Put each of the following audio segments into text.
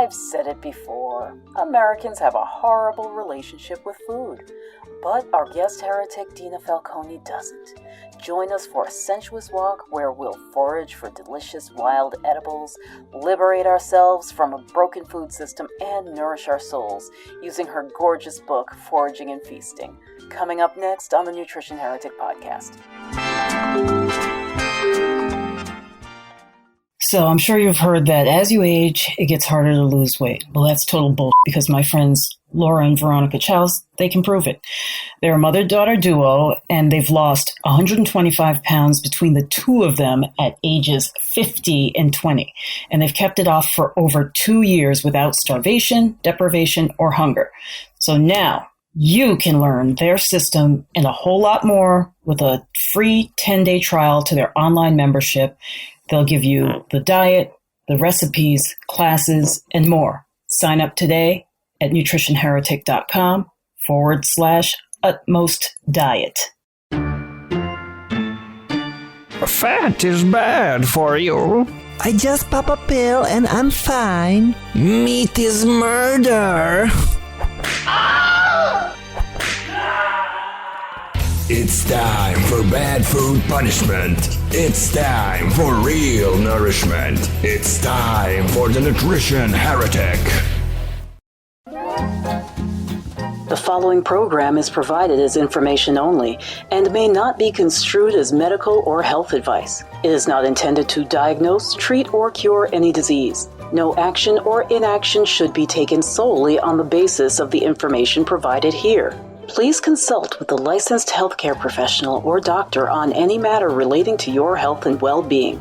I've said it before. Americans have a horrible relationship with food. But our guest heretic Dina Falconi doesn't. Join us for a sensuous walk where we'll forage for delicious wild edibles, liberate ourselves from a broken food system, and nourish our souls using her gorgeous book, Foraging and Feasting. Coming up next on the Nutrition Heretic podcast. So I'm sure you've heard that as you age, it gets harder to lose weight. Well, that's total bullshit because my friends Laura and Veronica Chows, they can prove it. They're a mother-daughter duo, and they've lost 125 pounds between the two of them at ages 50 and 20. And they've kept it off for over 2 years without starvation, deprivation, or hunger. So now you can learn their system and a whole lot more with a free 10-day trial to their online membership. They'll give you the diet, the recipes, classes, and more. Sign up today at nutritionheretic.com/utmost-diet. Fat is bad for you. I just pop a pill and I'm fine. Meat is murder. It's time for bad food punishment. It's time for real nourishment. It's time for the Nutrition Heretic. The following program is provided as information only and may not be construed as medical or health advice. It is not intended to diagnose, treat, or cure any disease. No action or inaction should be taken solely on the basis of the information provided here. Please consult with a licensed healthcare professional or doctor on any matter relating to your health and well-being.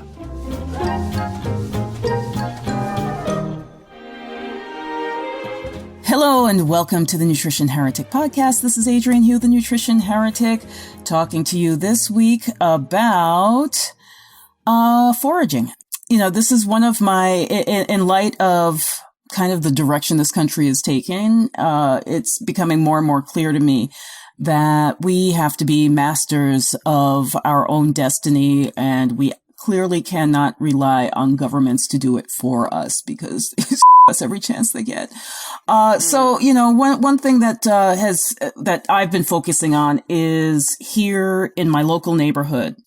Hello and welcome to the Nutrition Heretic podcast. This is Adrienne Hugh, the Nutrition Heretic, talking to you this week about foraging. You know, this is one of my, in light of kind of the direction this country is taking, it's becoming more and more clear to me that we have to be masters of our own destiny, and we clearly cannot rely on governments to do it for us because they us every chance they get. So, you know, one thing that that I've been focusing on is here in my local neighborhood.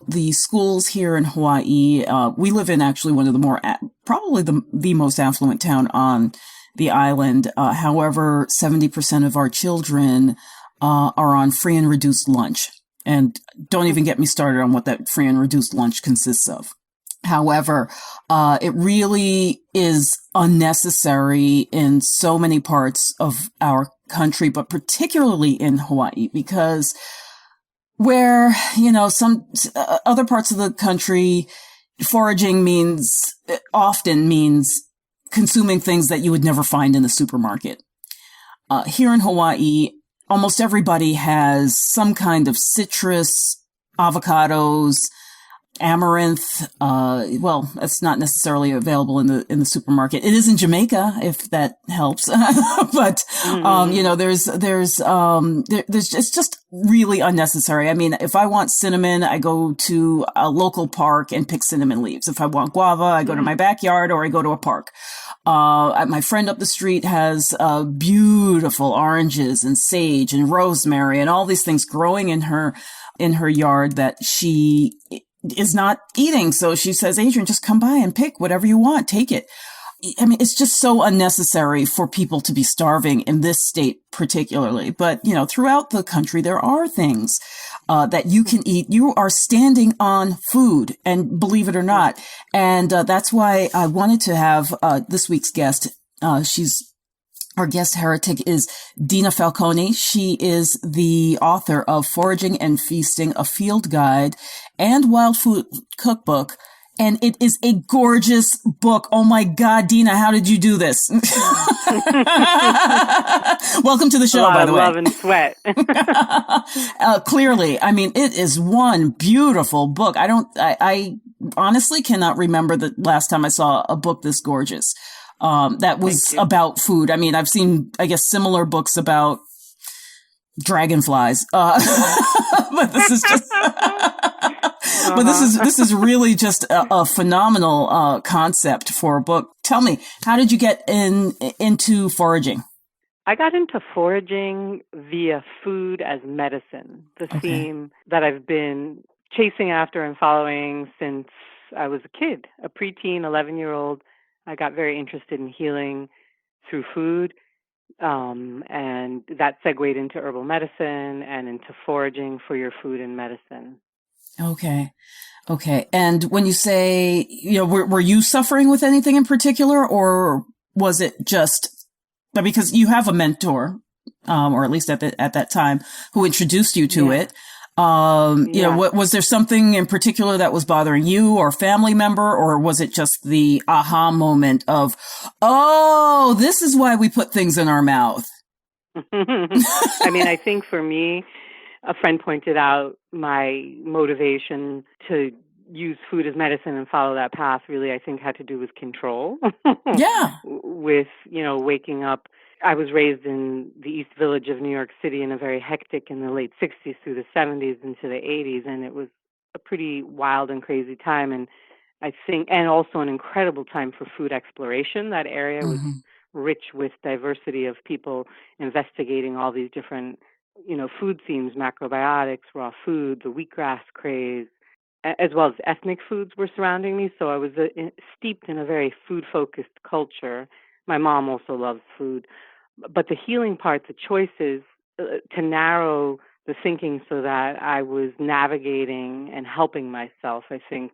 The schools here in Hawaii, we live in actually one of the more, probably the most affluent town on the island. However, 70% of our children are on free and reduced lunch. And don't even get me started on what that free and reduced lunch consists of. However, it really is unnecessary in so many parts of our country, but particularly in Hawaii, because where, you know, some other parts of the country, foraging often means consuming things that you would never find in the supermarket. Here in Hawaii, almost everybody has some kind of citrus, avocados, amaranth. Well, that's not necessarily available in the supermarket. It is in Jamaica, if that helps. But, you know, it's just really unnecessary. I mean, if I want cinnamon, I go to a local park and pick cinnamon leaves. If I want guava, I go to my backyard or I go to a park. My friend up the street has, beautiful oranges and sage and rosemary and all these things growing in her yard that she is not eating. So she says, Adrienne, just come by and pick whatever you want. Take it. I mean, it's just so unnecessary for people to be starving in this state particularly. But, you know, throughout the country, there are things that you can eat. You are standing on food, and believe it or not. And that's why I wanted to have this week's guest. Our guest heretic is Dina Falconi. She is the author of Foraging and Feasting, a Field Guide and Wild Food Cookbook. And it is a gorgeous book. Oh my God, Dina, how did you do this? Welcome to the show, by the way. Love and sweat. Clearly, I mean, it is one beautiful book. I honestly cannot remember the last time I saw a book this gorgeous. That was about food. I mean, I've seen, I guess, similar books about dragonflies. But this is just, But this is really just a phenomenal concept for a book. Tell me, how did you get into foraging? I got into foraging via food as medicine, the theme that I've been chasing after and following since I was a kid, a preteen, 11-year-old. I got very interested in healing through food, and that segued into herbal medicine and into foraging for your food and medicine. Okay. And when you say, were you suffering with anything in particular, or was it just because you have a mentor, or at least at that time, who introduced you to it? Was there something in particular that was bothering you or a family member, or was it just the aha moment of, oh, this is why we put things in our mouth? I mean, I think for me, a friend pointed out my motivation to use food as medicine and follow that path really, I think, had to do with control. Yeah. With, waking up. I was raised in the East Village of New York City in a very hectic in the late 60s through the 70s into the 80s, and it was a pretty wild and crazy time. And I think, and also an incredible time for food exploration. That area was rich with diversity of people investigating all these different, food themes, macrobiotics, raw food, the wheatgrass craze, as well as ethnic foods were surrounding me. So I was steeped in a very food-focused culture. My mom also loves food. But the healing part, the choices to narrow the thinking so that I was navigating and helping myself, I think,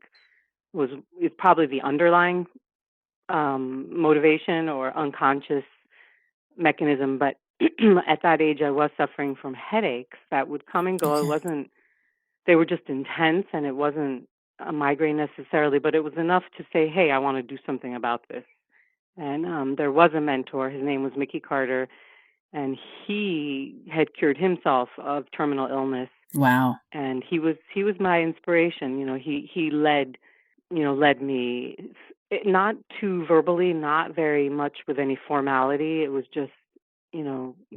is probably the underlying motivation or unconscious mechanism. But at that age, I was suffering from headaches that would come and go. They were just intense, and it wasn't a migraine necessarily, but it was enough to say, hey, I want to do something about this. And there was a mentor. His name was Mickey Carter, and he had cured himself of terminal illness. Wow! And he was my inspiration. He led me, not too verbally, not very much with any formality. It was just,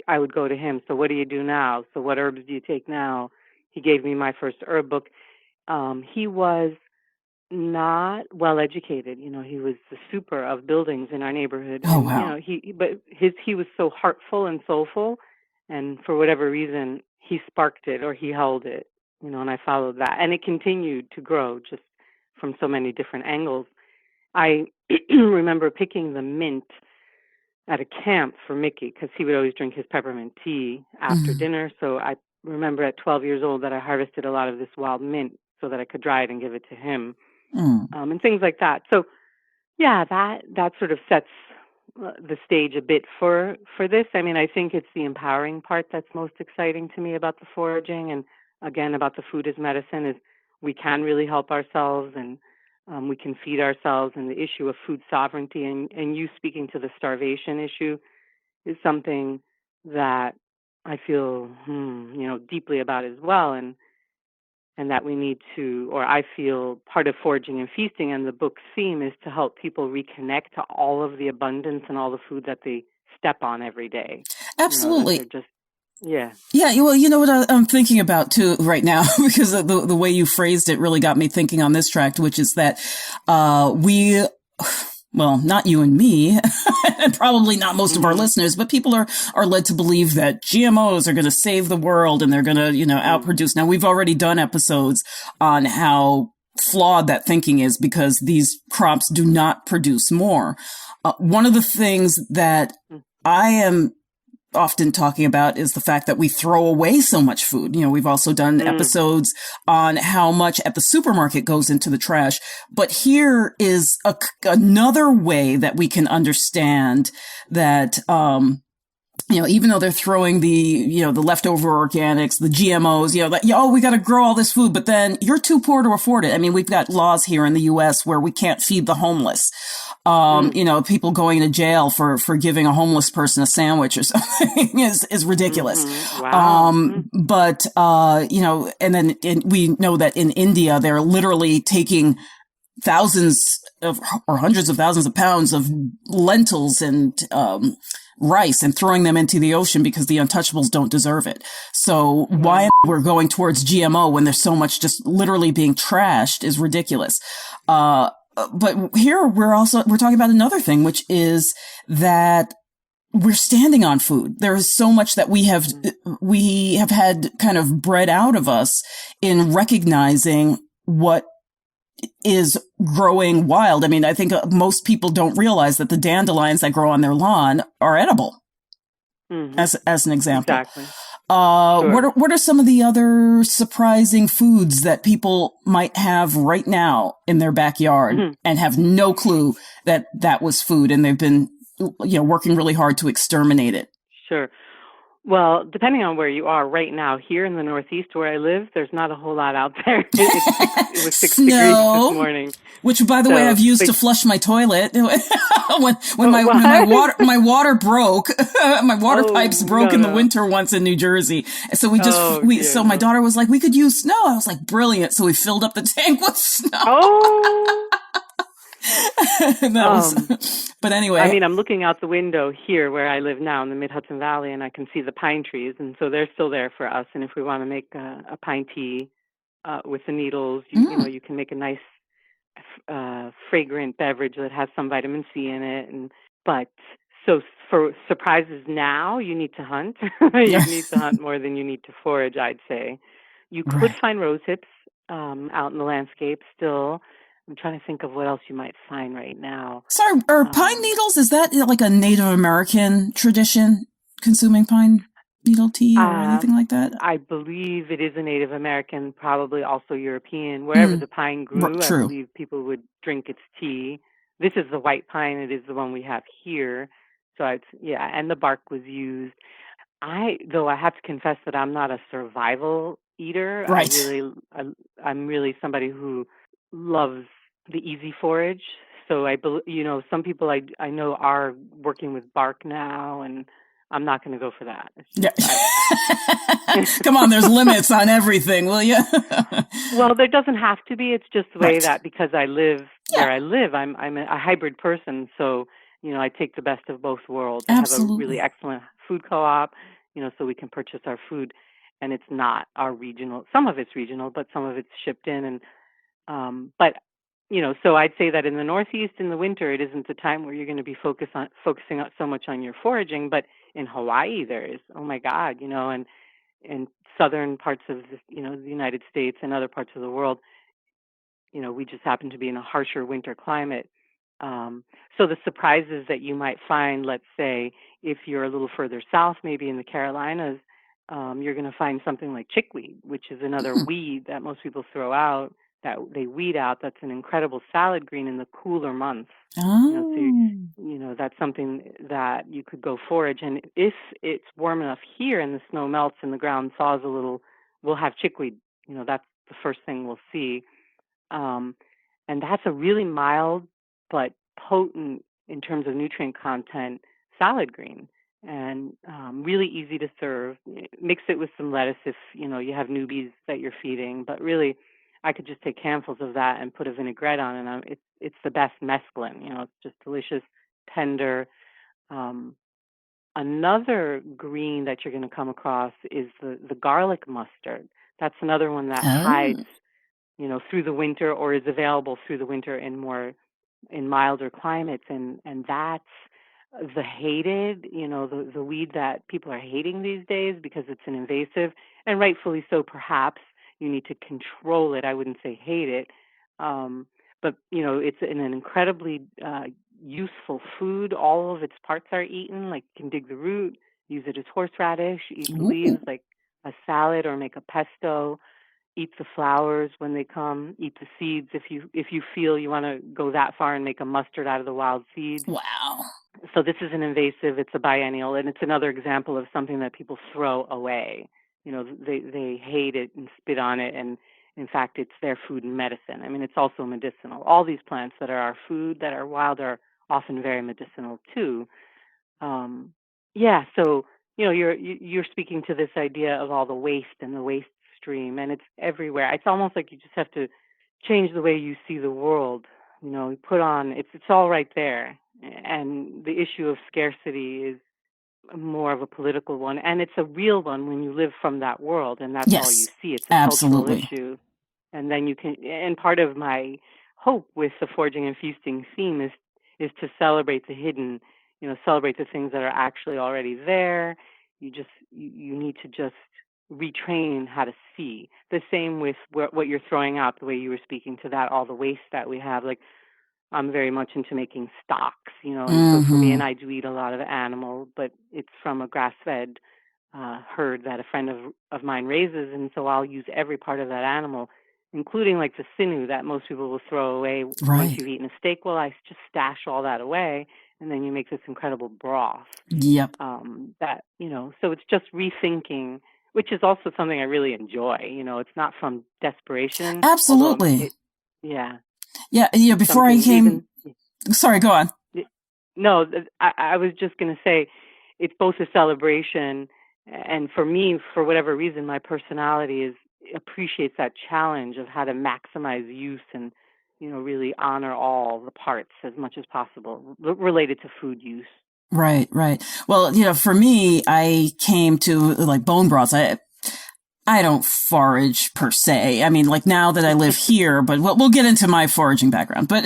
I would go to him. So what do you do now? So what herbs do you take now? He gave me my first herb book. He was not well educated. He was the super of buildings in our neighborhood. Oh, wow. He was so heartful and soulful, and for whatever reason, he sparked it or he held it, and I followed that. And it continued to grow just from so many different angles. I remember picking the mint at a camp for Mickey because he would always drink his peppermint tea after dinner. So I remember at 12 years old that I harvested a lot of this wild mint so that I could dry it and give it to him. And things like that. So, yeah, that sort of sets the stage a bit for this. I mean, I think it's the empowering part that's most exciting to me about the foraging, and again about the food as medicine, is we can really help ourselves, and we can feed ourselves. And the issue of food sovereignty, and you speaking to the starvation issue, is something that I feel deeply about as well, and that we need to, or I feel part of Foraging and Feasting and the book's theme is to help people reconnect to all of the abundance and all the food that they step on every day. Absolutely. Yeah. Well, you know what I'm thinking about too right now, because of the way you phrased it really got me thinking on this tract, which is that well, not you and me, and probably not most of our listeners, but people are led to believe that GMOs are going to save the world and they're going to, outproduce. Now, we've already done episodes on how flawed that thinking is because these crops do not produce more. One of the things that I am often talking about is the fact that we throw away so much food. We've also done episodes on how much at the supermarket goes into the trash. But here is another way that we can understand that, even though they're throwing the leftover organics, the GMOs, we got to grow all this food, but then you're too poor to afford it. I mean, we've got laws here in the U.S. where we can't feed the homeless. People going to jail for giving a homeless person a sandwich or something is ridiculous. Wow. But and then we know that in India, they're literally taking thousands of or hundreds of thousands of pounds of lentils and rice and throwing them into the ocean because the untouchables don't deserve it. So why we're going towards GMO when there's so much just literally being trashed is ridiculous. But here we're talking about another thing, which is that we're standing on food. There is so much that we have had kind of bred out of us in recognizing what is growing wild. I mean, I think most people don't realize that the dandelions that grow on their lawn are edible. As an example. Exactly. Sure. What are some of the other surprising foods that people might have right now in their backyard and have no clue that was food, and they've been working really hard to exterminate it? Sure. Well, depending on where you are right now, here in the Northeast where I live, there's not a whole lot out there. It was 6 degrees this morning. Which, by the way, I've used to flush my toilet when my water broke. My water pipes broke in the winter once in New Jersey. So so my daughter was like, we could use snow. I was like, brilliant. So we filled up the tank with snow. Oh. But anyway. I mean, I'm looking out the window here where I live now in the Mid-Hudson Valley, and I can see the pine trees, and so they're still there for us. And if we want to make a pine tea with the needles, you can make a nice fragrant beverage that has some vitamin C in it. So for surprises now, you need to hunt. You need to hunt more than you need to forage, I'd say. You could find rose hips out in the landscape still. I'm trying to think of what else you might find right now. Sorry, are pine needles, is that like a Native American tradition, consuming pine needle tea or anything like that? I believe it is a Native American, probably also European. Wherever the pine grew, I believe people would drink its tea. This is the white pine. It is the one we have here. So and the bark was used. Though I have to confess that I'm not a survival eater. Right. I'm really somebody who loves the easy forage. So some people I know are working with bark now, and I'm not going to go for that. Come on, there's limits on everything, will you? Well, there doesn't have to be. It's just the way that because I live where I live, I'm a hybrid person. So, I take the best of both worlds. Absolutely. I have a really excellent food co-op, so we can purchase our food, and it's not our regional. Some of it's regional, but some of it's shipped in. And so I'd say that in the Northeast in the winter, it isn't the time where you're going to be focusing so much on your foraging. But in Hawaii, there is, oh my God, and in southern parts of the United States and other parts of the world, we just happen to be in a harsher winter climate. So the surprises that you might find, let's say, if you're a little further south, maybe in the Carolinas, you're going to find something like chickweed, which is another weed that most people throw out, that they weed out. That's an incredible salad green in the cooler months. Oh. That's something that you could go forage. And if it's warm enough here and the snow melts and the ground thaws a little, we'll have chickweed. That's the first thing we'll see. And that's a really mild but potent in terms of nutrient content salad green, and really easy to serve. Mix it with some lettuce if you have newbies that you're feeding. But really, I could just take handfuls of that and put a vinaigrette on, and it's the best mesclun. It's just delicious, tender. Another green that you're going to come across is the garlic mustard. That's another one that hides, through the winter, or is available through the winter in milder climates, and that's the hated, the weed that people are hating these days because it's an invasive, and rightfully so, perhaps. You need to control it. I wouldn't say hate it. But, it's an incredibly useful food. All of its parts are eaten. Like you can dig the root, use it as horseradish, eat the leaves like a salad or make a pesto, eat the flowers when they come, eat the seeds if you feel you want to go that far and make a mustard out of the wild seeds. Wow. So this is an invasive, it's a biennial, and it's another example of something that people throw away. They hate it and spit on it, and in fact, it's their food and medicine. I mean, it's also medicinal. All these plants that are our food, that are wild, are often very medicinal too. So you're speaking to this idea of all the waste and the waste stream, and it's everywhere. It's almost like you just have to change the way you see the world. Put on it's all right there, and the issue of scarcity more of a political one, and it's a real one when you live from that world, and that's all you Yes, see. It's a cultural absolutely. issue, and then you can. And part of my hope with the foraging and feasting theme is to celebrate the hidden, celebrate the things that are actually already there. You need to just retrain how to see. The same with what you're throwing out, the way you were speaking to that, all the waste that we have. Like, I'm very much into making stocks, and so for me, Mm-hmm. and I do eat a lot of animal, but it's from a grass-fed herd that a friend of mine raises, and so I'll use every part of that animal, including like the sinew that most people will throw away once Right. you've eaten a steak. Well, I just stash all that away, and then you make this incredible broth. Yep. So it's just rethinking, which is also something I really enjoy. It's not from desperation, although Absolutely. yeah, Yeah. it's Before I something came, even. sorry, go on. No, I was just going to say it's both a celebration, and for me, for whatever reason, my personality appreciates that challenge of how to maximize use and really honor all the parts as much as possible related to food use. Right, right. Well, for me, I came to like bone broths. I don't forage per se. I mean, like now that I live here, but we'll get into my foraging background. But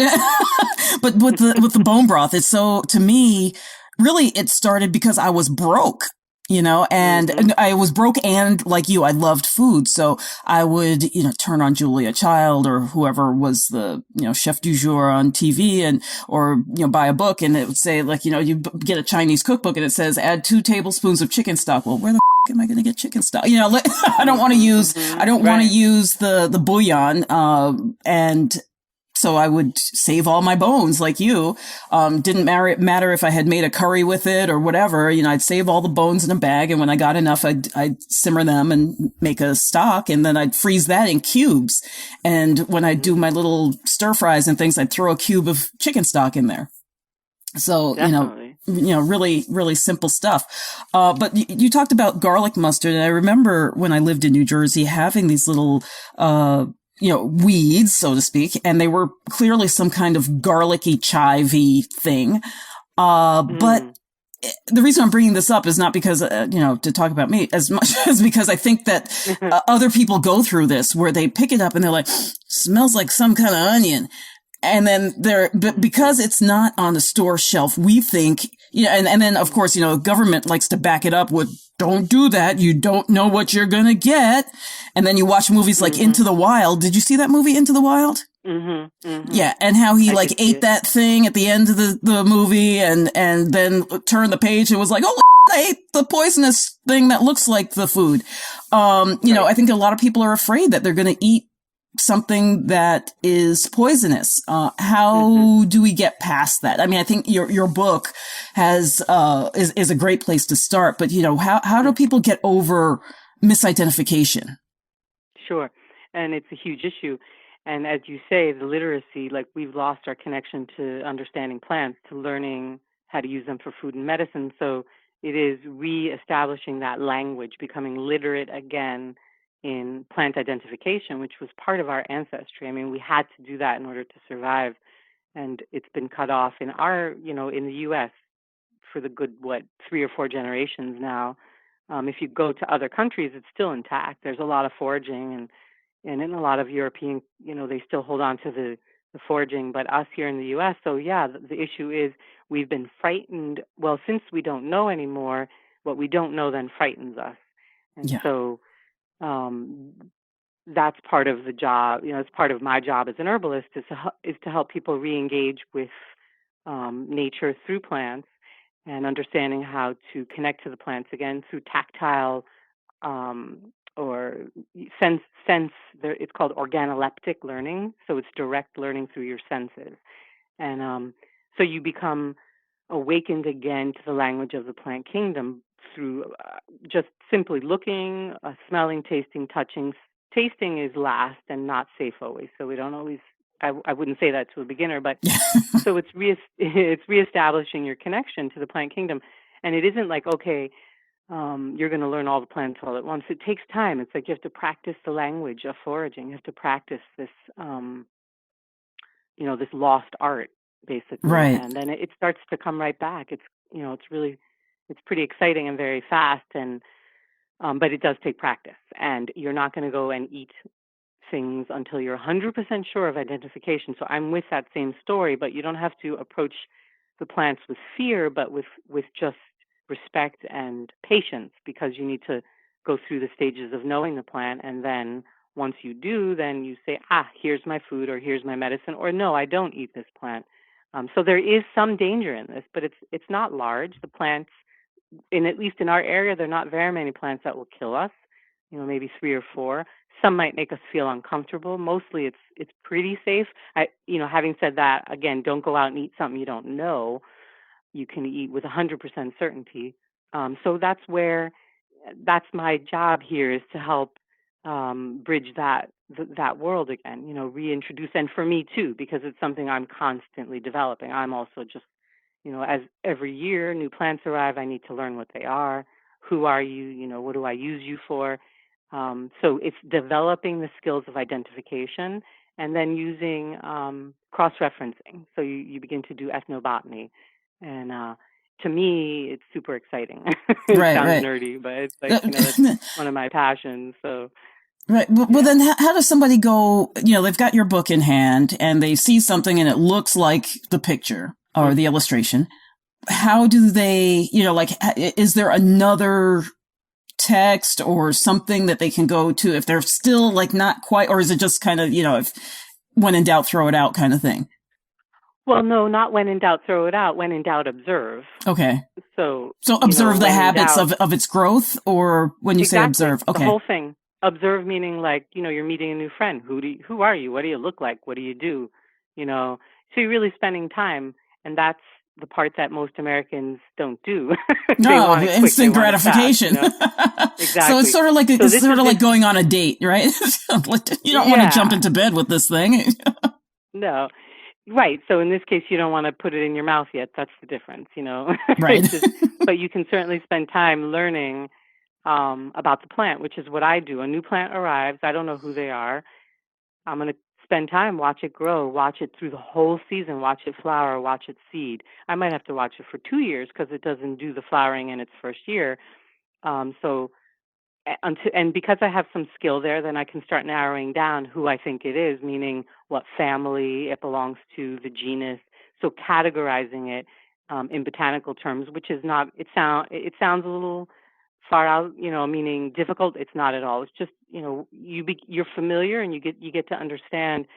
but with the bone broth, it's so, to me, really it started because I was broke. And Mm-hmm. I was broke, and like you, I loved food. So I would, turn on Julia Child or whoever was the, chef du jour on TV, or buy a book, and it would say like, you get a Chinese cookbook and it says add 2 tablespoons of chicken stock. Well, where the am I going to get chicken stock? I don't want to use, I don't want to Right. use the bouillon. And so I would save all my bones like you. Didn't matter if I had made a curry with it or whatever. I'd save all the bones in a bag. And when I got enough, I'd simmer them and make a stock. And then I'd freeze that in cubes. And when I do my little stir fries and things, I'd throw a cube of chicken stock in there. So, Definitely. really, really simple stuff. But you talked about garlic mustard. And I remember when I lived in New Jersey having these little, weeds, so to speak, and they were clearly some kind of garlicky, chivey thing. But the reason I'm bringing this up is not because, to talk about me as much as because I think that other people go through this where they pick it up and they're like, smells like some kind of onion. And then but because it's not on the store shelf, we think, and then of course, government likes to back it up with, don't do that. You don't know what you're going to get. And then you watch movies like Into the Wild. Did you see that movie, Into the Wild? Mm-hmm. Mm-hmm. Yeah. And how he I did see ate it. that thing at the end of the movie and then turned the page and was like, oh, I ate the poisonous thing that looks like the food. I think a lot of people are afraid that they're going to eat something that is poisonous. How do we get past that? I mean, I think your book is a great place to start, but how do people get over misidentification? Sure. And it's a huge issue. And as you say, the literacy, like we've lost our connection to understanding plants, to learning how to use them for food and medicine. So it is reestablishing that language, becoming literate again in plant identification, which was part of our ancestry. I mean, we had to do that in order to survive. And it's been cut off in in the U.S. for the good, 3 or 4 generations now. If you go to other countries, it's still intact. There's a lot of foraging, and in a lot of European, they still hold on to the foraging, but us here in the U.S., so yeah, the issue is we've been frightened. Well, since we don't know anymore, what we don't know then frightens us. And Yeah. so that's part of the job. It's part of my job as an herbalist is to help people re-engage with nature through plants and understanding how to connect to the plants again through tactile or sense. It's called organoleptic learning, so it's direct learning through your senses, and so you become awakened again to the language of the plant kingdom through just simply looking, smelling, tasting, touching. Tasting is last and not safe always, so we don't always. I wouldn't say that to a beginner, but so it's reestablishing your connection to the plant kingdom, and it isn't like, okay, you're going to learn all the plants all at once. It takes time. It's like you have to practice the language of foraging. You have to practice this, this lost art, basically, Right. and then it starts to come right back. It's really it's pretty exciting and very fast, and but it does take practice, and you're not going to go and eat things until you're 100% sure of identification. So I'm with that same story, but you don't have to approach the plants with fear, but with just respect and patience, because you need to go through the stages of knowing the plant. And then once you do, then you say, here's my food, or here's my medicine, or no, I don't eat this plant. So there is some danger in this, but it's not large. The plants, at least in our area, there are not very many plants that will kill us. Maybe 3 or 4. Some might make us feel uncomfortable. Mostly, it's pretty safe. Having said that, again, don't go out and eat something you don't know you can eat with 100% certainty. So that's my job here, is to help bridge that world again. Reintroduce, and for me too, because it's something I'm constantly developing. I'm also just, as every year new plants arrive, I need to learn what they are. Who are you? What do I use you for? So it's developing the skills of identification, and then using cross-referencing. So you begin to do ethnobotany. And to me, it's super exciting. It sounds nerdy, but it's like, that's one of my passions. So. Right. Well, then how does somebody go, they've got your book in hand and they see something and it looks like the picture or the illustration. How do they, is there another text or something that they can go to if they're still not quite, or is it just kind of, if when in doubt, throw it out kind of thing? Well, no, not when in doubt, throw it out. When in doubt, observe. Okay. So observe the habits of its growth, or when you say observe, okay. The whole thing. Observe meaning you're meeting a new friend. Who are you? What do you look like? What do you do? So you're really spending time, and that's the part that most Americans don't do. No, instant gratification. Exactly. So it's sort of like going on a date, right? You don't want to jump into bed with this thing. No. Right. So in this case, you don't want to put it in your mouth yet. That's the difference, Right. But you can certainly spend time learning about the plant, which is what I do. A new plant arrives. I don't know who they are. I'm going to spend time, watch it grow, watch it through the whole season, watch it flower, watch it seed. I might have to watch it for 2 years because it doesn't do the flowering in its first year. And because I have some skill there, then I can start narrowing down who I think it is, meaning what family it belongs to, the genus. So categorizing it in botanical terms, which is not, it sounds a little far out, meaning difficult. It's not at all. It's just, you're familiar, and you get to understand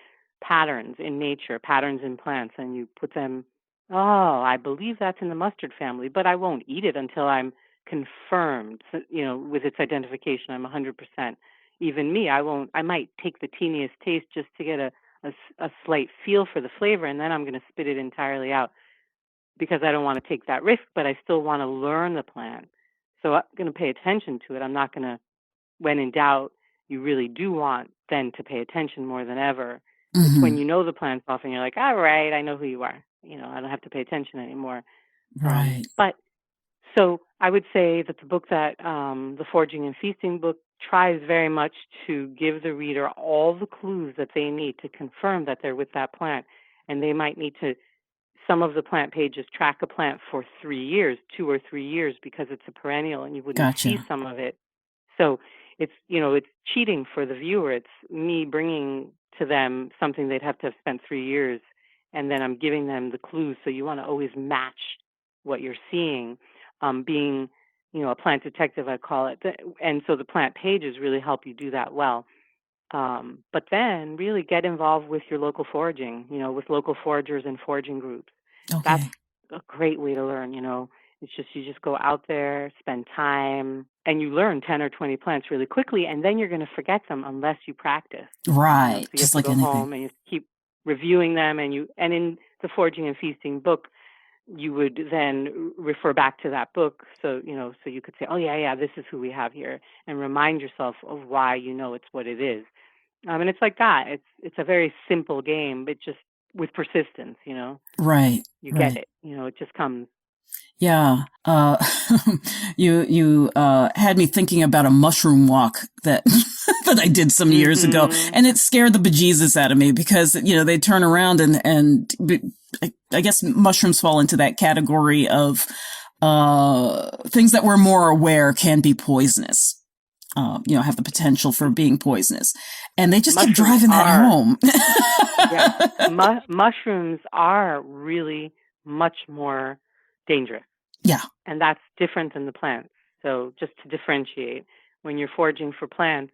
patterns in nature, patterns in plants, and you put them, I believe that's in the mustard family, but I won't eat it until I'm confirmed, with its identification. I'm 100%. Even me, I might take the teeniest taste just to get a slight feel for the flavor, and then I'm going to spit it entirely out because I don't want to take that risk, but I still want to learn the plant. So I'm going to pay attention to it. I'm not going to, when in doubt, you really do want then to pay attention more than ever. Mm-hmm. It's when you know the plants often, you're like, all right, I know who you are. I don't have to pay attention anymore. Right. So I would say that the book that, the Foraging and Feasting book, tries very much to give the reader all the clues that they need to confirm that they're with that plant. And they might need to, some of the plant pages track a plant for 3 years, 2 or 3 years, because it's a perennial and you wouldn't see some of it. So it's, it's cheating for the viewer. It's me bringing to them something they'd have to have spent 3 years, and then I'm giving them the clues. So you want to always match what you're seeing. Being, a plant detective, I call it. And so the plant pages really help you do that well. But then really get involved with your local foraging, with local foragers and foraging groups. Okay. That's a great way to learn, It's just, you just go out there, spend time, and you learn 10 or 20 plants really quickly, and then you're going to forget them unless you practice. Right. So you just have to like go anything. home and you keep reviewing them, and in the Foraging and Feasting book, you would then refer back to that book. So, so you could say, oh yeah, this is who we have here, and remind yourself of why it's what it is. And it's like that. It's a very simple game, but just with persistence, Right. You get it. It just comes. Yeah. You had me thinking about a mushroom walk that that I did some years ago, and it scared the bejesus out of me because, they turn around and I guess mushrooms fall into that category of things that we're more aware can be poisonous. Have the potential for being poisonous. And they just keep driving that home. Yeah. Mushrooms are really much more dangerous. Yeah. And that's different than the plants. So just to differentiate, when you're foraging for plants,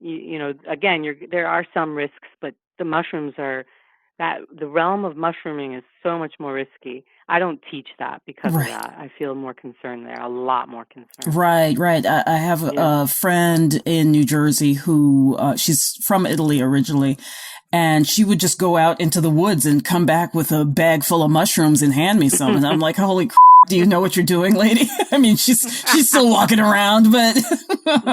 again, there are some risks, but the mushrooms the realm of mushrooming is so much more risky. I don't teach that because of that. I feel more concern there, a lot more concern. Right. I have a friend in New Jersey who, she's from Italy originally, and she would just go out into the woods and come back with a bag full of mushrooms and hand me some. And I'm like, holy crap, do you know what you're doing, lady? I mean, she's still walking around, but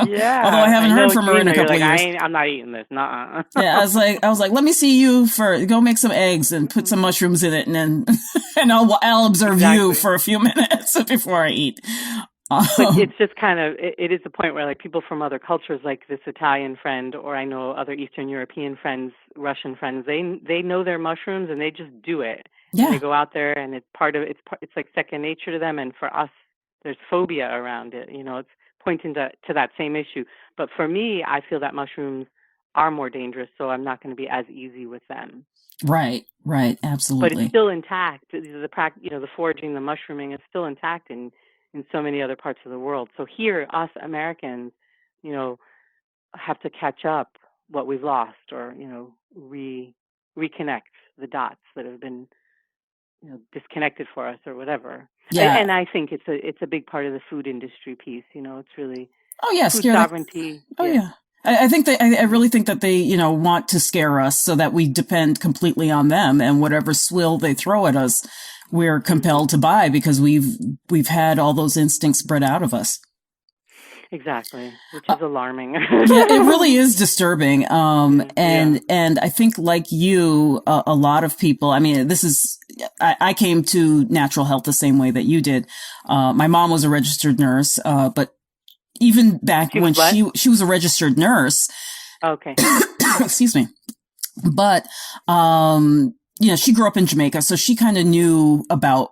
yeah. Although I haven't heard from her in a couple of years. I'm not eating this. Nuh-uh. Yeah, I was like, let me see you go make some eggs and put some mushrooms in it, and then and I'll observe you for a few minutes before I eat. But it's just kind of, it is the point where like people from other cultures, like this Italian friend, or I know other Eastern European friends, Russian friends, they know their mushrooms and they just do it. Yeah. And they go out there and it's like second nature to them. And for us, there's phobia around it. It's pointing to that same issue. But for me, I feel that mushrooms are more dangerous, so I'm not going to be as easy with them. Right, absolutely. But it's still intact. The foraging, the mushrooming is still intact in so many other parts of the world. So here, us Americans, have to catch up what we've lost, or reconnect the dots that have been disconnected for us, or whatever. Yeah. And I think it's a big part of the food industry piece. It's really food sovereignty. Yeah. I really think that they, want to scare us so that we depend completely on them, and whatever swill they throw at us, we're compelled to buy because we've had all those instincts bred out of us. Exactly, which is alarming. Yeah, it really is disturbing. And I think, like you, a lot of people, I mean, I came to natural health the same way that you did. My mom was a registered nurse, but even back when she was a registered nurse. Okay. Excuse me. But, she grew up in Jamaica, so she kind of knew about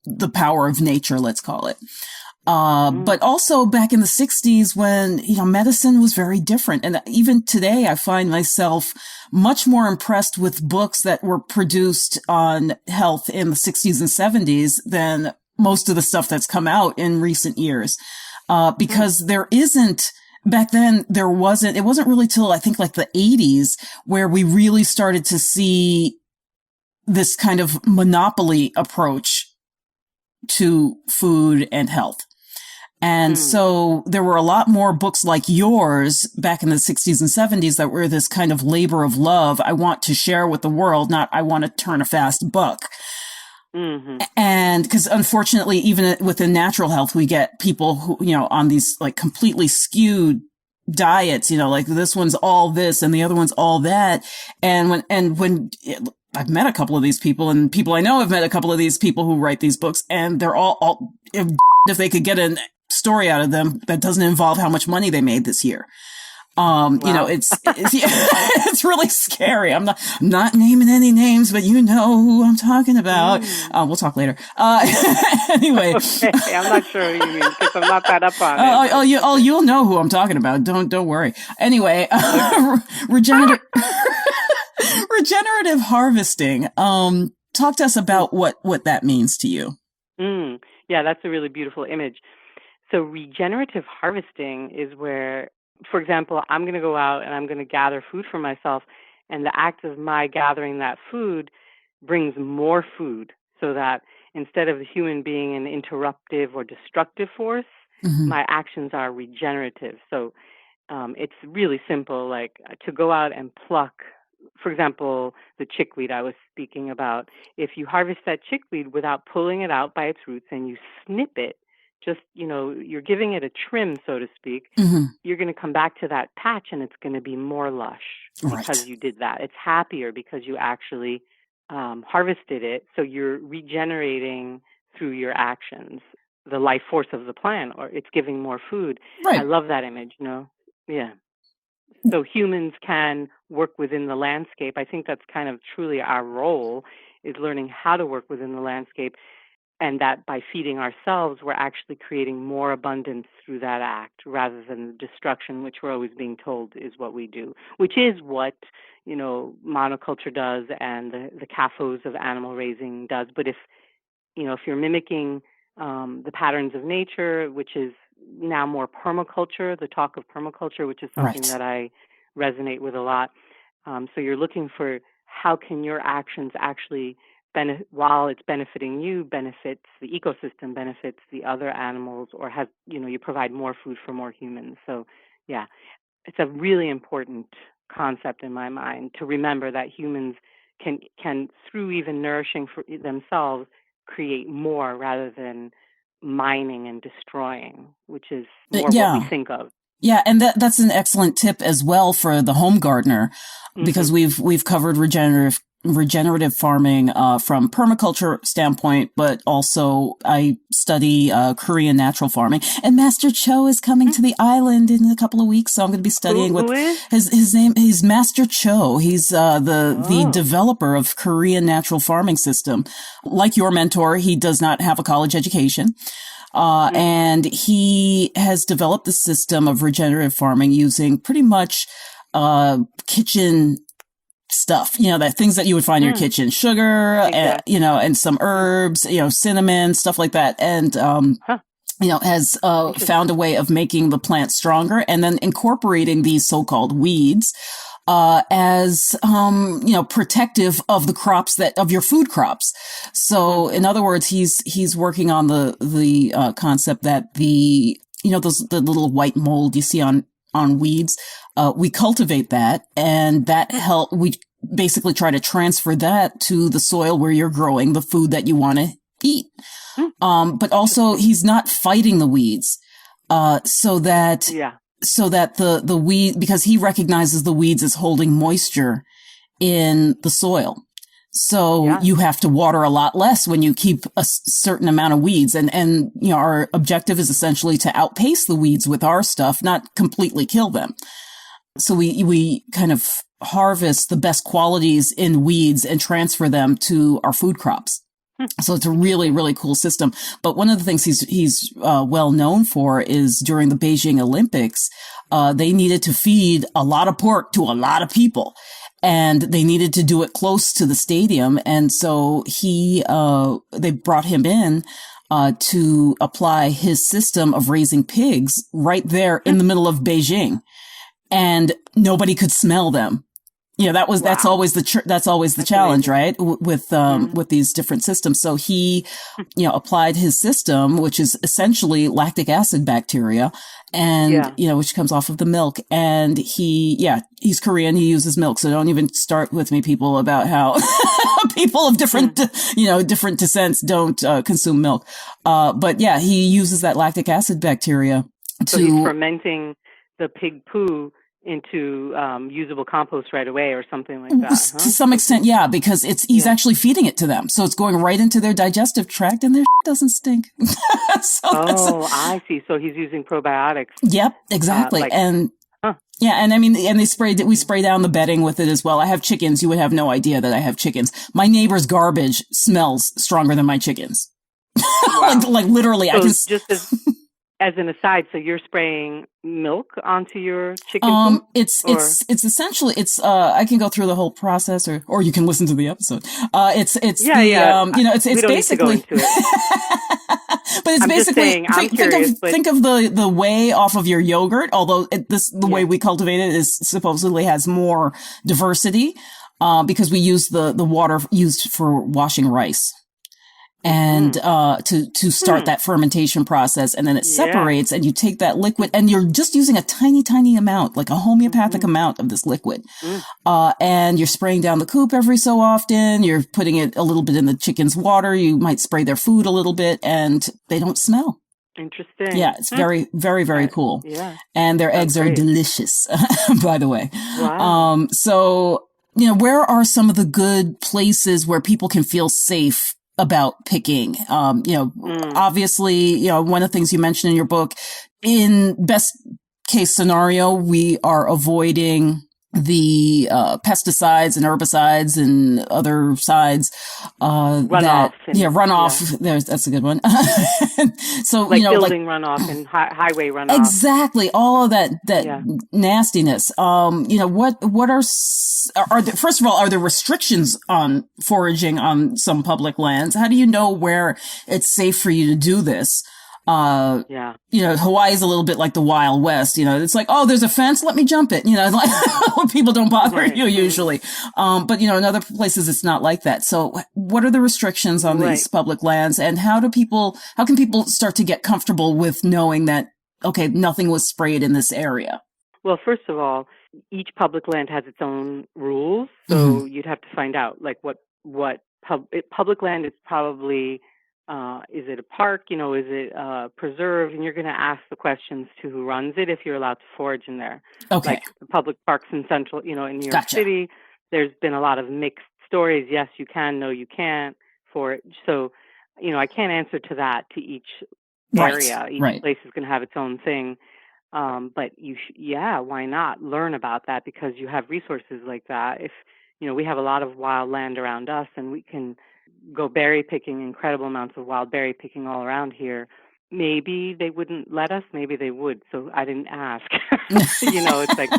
the power of nature, let's call it. But also back in the 60s when, medicine was very different. And even today, I find myself much more impressed with books that were produced on health in the 60s and 70s than most of the stuff that's come out in recent years. Because back then it wasn't really till I think like the 80s where we really started to see this kind of monopoly approach to food and health. And so there were a lot more books like yours back in the 60s and 70s that were this kind of labor of love. I want to share with the world, not I want to turn a fast buck. Mm-hmm. And because unfortunately, even within natural health, we get people who, on these like completely skewed diets, like this one's all this and the other one's all that. And when I've met a couple of these people, and people I know have met a couple of these people who write these books, and they're all if they could get a story out of them that doesn't involve how much money they made this year. Wow. It's really scary. I'm not naming any names, but you know who I'm talking about. We'll talk later. Anyway. Okay. I'm not sure what you mean because I'm not that up on it. You'll know who I'm talking about. Don't worry. Anyway, regenerative harvesting. Talk to us about what that means to you. Yeah, that's a really beautiful image. So regenerative harvesting is where, for example, I'm going to go out and I'm going to gather food for myself, and the act of my gathering that food brings more food, so that instead of the human being an interruptive or destructive force, my actions are regenerative. So it's really simple, like to go out and pluck, for example, the chickweed I was speaking about. If you harvest that chickweed without pulling it out by its roots and you snip it, just, you're giving it a trim, so to speak, you're going to come back to that patch and it's going to be more lush because you did that. It's happier because you actually harvested it. So you're regenerating through your actions the life force of the plant, or it's giving more food. Right. I love that image, Yeah. So humans can work within the landscape. I think that's kind of truly our role, is learning how to work within the landscape and that by feeding ourselves, we're actually creating more abundance through that act rather than the destruction, which we're always being told is what we do, which is what, monoculture does and the CAFOs of animal raising does. But if you're mimicking the patterns of nature, which is now more permaculture, the talk of permaculture, which is something that I resonate with a lot. So you're looking for how can your actions actually while it's benefiting you, benefits the ecosystem, benefits the other animals, or you provide more food for more humans. So yeah, it's a really important concept in my mind to remember that humans can through even nourishing for themselves, create more rather than mining and destroying, which is more what we think of. Yeah, and that's an excellent tip as well for the home gardener, because we've covered regenerative farming from permaculture standpoint, but also I study Korean natural farming. And Master Cho is coming to the island in a couple of weeks, so I'm going to be studying who is? his name. He's Master Cho. He's the developer of Korean natural farming system. Like your mentor, he does not have a college education. And he has developed the system of regenerative farming using pretty much kitchen stuff, that things that you would find in your kitchen, sugar, exactly. and some herbs, cinnamon, stuff like that. And, has found a way of making the plant stronger and then incorporating these so-called weeds as protective of the crops of your food crops. So in other words, he's working on the concept that the little white mold you see on weeds, we cultivate that, and that we basically try to transfer that to the soil where you're growing the food that you want to eat. But also he's not fighting the weeds, so that the weed, because he recognizes the weeds as holding moisture in the soil. So you have to water a lot less when you keep a certain amount of weeds. And our objective is essentially to outpace the weeds with our stuff, not completely kill them. So we kind of harvest the best qualities in weeds and transfer them to our food crops. So it's a really, really cool system. But one of the things he's well known for is during the Beijing Olympics, they needed to feed a lot of pork to a lot of people. And they needed to do it close to the stadium. And so they brought him in to apply his system of raising pigs right there in the middle of Beijing. And nobody could smell them. That's always the challenge, right? With these different systems. So he, applied his system, which is essentially lactic acid bacteria, and, which comes off of the milk. And he's Korean. He uses milk. So don't even start with me, people, about how people of different descents don't consume milk. But yeah, he uses that lactic acid bacteria So he's fermenting the pig poo into usable compost right away or something like that. To some extent, yeah, because he's actually feeding it to them. So it's going right into their digestive tract and their doesn't stink. I see. So he's using probiotics. Yep, exactly. And I mean, and we spray down the bedding with it as well. I have chickens. You would have no idea that I have chickens. My neighbor's garbage smells stronger than my chickens. Wow. like literally, so I can just as an aside, so you're spraying milk onto your chicken poop? It's essentially, I can go through the whole process or you can listen to the episode. It's basically, but it's basically, think of the whey off of your yogurt, although the way we cultivate it is supposedly has more diversity, because we use the water used for washing rice. And, to start that fermentation process, and then it separates and you take that liquid and you're just using a tiny, tiny amount, like a homeopathic amount of this liquid. And you're spraying down the coop every so often. You're putting it a little bit in the chicken's water. You might spray their food a little bit and they don't smell. Interesting. Yeah. It's very, very, very cool. Yeah. And their eggs are delicious, by the way. Wow. So, where are some of the good places where people can feel safe about picking? Obviously, one of the things you mentioned in your book, in best case scenario, we are avoiding the pesticides and herbicides and other sides Runoff. runoff. Yeah. That's a good one. So like building runoff and highway runoff. Exactly, all of that nastiness. What are there, first of all, are there restrictions on foraging on some public lands? How do you know where it's safe for you to do this? Hawaii is a little bit like the Wild West. It's like, oh, there's a fence, let me jump it. Like people don't bother you usually. But in other places it's not like that. So what are the restrictions on these public lands, and how can people start to get comfortable with knowing that, okay, nothing was sprayed in this area? Well, first of all, each public land has its own rules. So you'd have to find out like what public land is probably. Is it a park? Is it a preserve? And you're going to ask the questions to who runs it if you're allowed to forage in there. Okay. Like the public parks in central, in New York City, there's been a lot of mixed stories. Yes, you can. No, you can't forage. So, I can't answer to that to each area. Each place is going to have its own thing. But why not learn about that? Because you have resources like that. If, we have a lot of wild land around us, and we can go berry picking, incredible amounts of wild berry picking all around here. Maybe they wouldn't let us, maybe they would. So I didn't ask. It's like,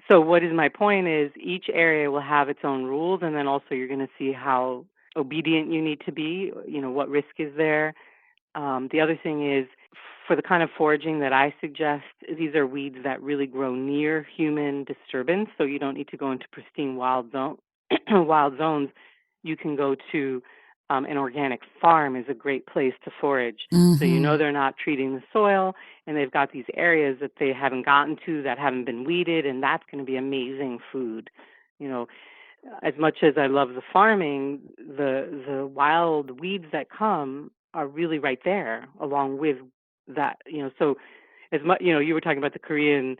so what is my point is each area will have its own rules, and then also you're going to see how obedient you need to be, what risk is there. The other thing is, for the kind of foraging that I suggest, these are weeds that really grow near human disturbance, so you don't need to go into pristine wild zones. You can go to an organic farm is a great place to forage. So they're not treating the soil, and they've got these areas that they haven't gotten to that haven't been weeded, and that's going to be amazing food. As much as I love the farming, the wild weeds that come are really right there along with that. So as much, you were talking about the Korean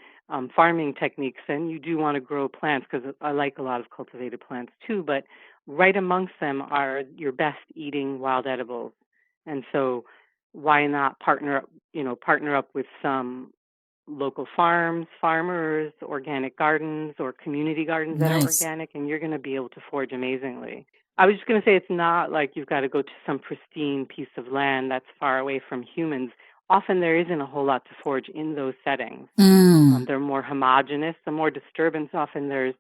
farming techniques, and you do want to grow plants because I like a lot of cultivated plants too, but right amongst them are your best eating wild edibles. And so why not partner up with some local farmers, organic gardens, or community gardens that are organic, and you're going to be able to forage amazingly. I was just going to say, it's not like you've got to go to some pristine piece of land that's far away from humans. Often there isn't a whole lot to forage in those settings. They're more homogeneous. The more disturbance, often the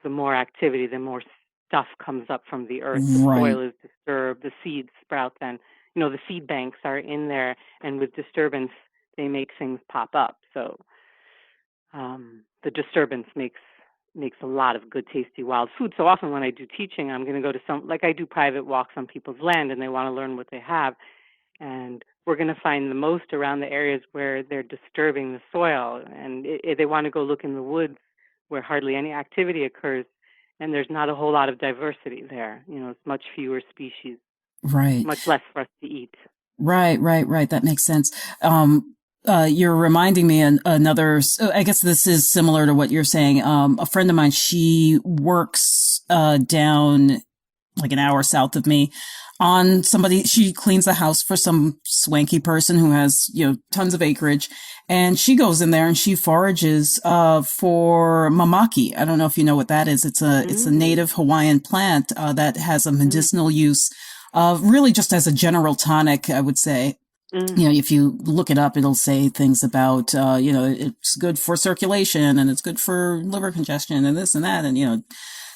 more activity, the more stuff comes up from the earth. The soil is disturbed, the seeds sprout then. The seed banks are in there, and with disturbance, they make things pop up. So the disturbance makes a lot of good, tasty wild food. So often when I do teaching, I'm going to go to I do private walks on people's land, and they want to learn what they have. And we're going to find the most around the areas where they're disturbing the soil. And if they want to go look in the woods where hardly any activity occurs, and there's not a whole lot of diversity there. It's much fewer species. Right. Much less for us to eat. Right. That makes sense. You're reminding me another, I guess this is similar to what you're saying. A friend of mine, she works down like an hour south of me on she cleans the house for some swanky person who has, tons of acreage. And she goes in there and she forages for mamaki. I don't know if you know what that is. It's a native Hawaiian plant that has a medicinal use, really just as a general tonic, I would say. If you look it up, it'll say things about, it's good for circulation and it's good for liver congestion and this and that. And,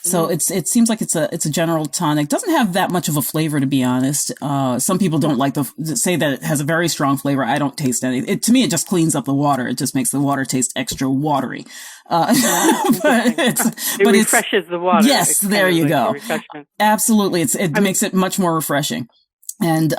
so it seems like it's a general tonic. Doesn't have that much of a flavor, to be honest. Some people don't like say that it has a very strong flavor. I don't taste any. To me, it just cleans up the water. It just makes the water taste extra watery. But it refreshes the water. Yes, there you go. Absolutely. It makes it much more refreshing. And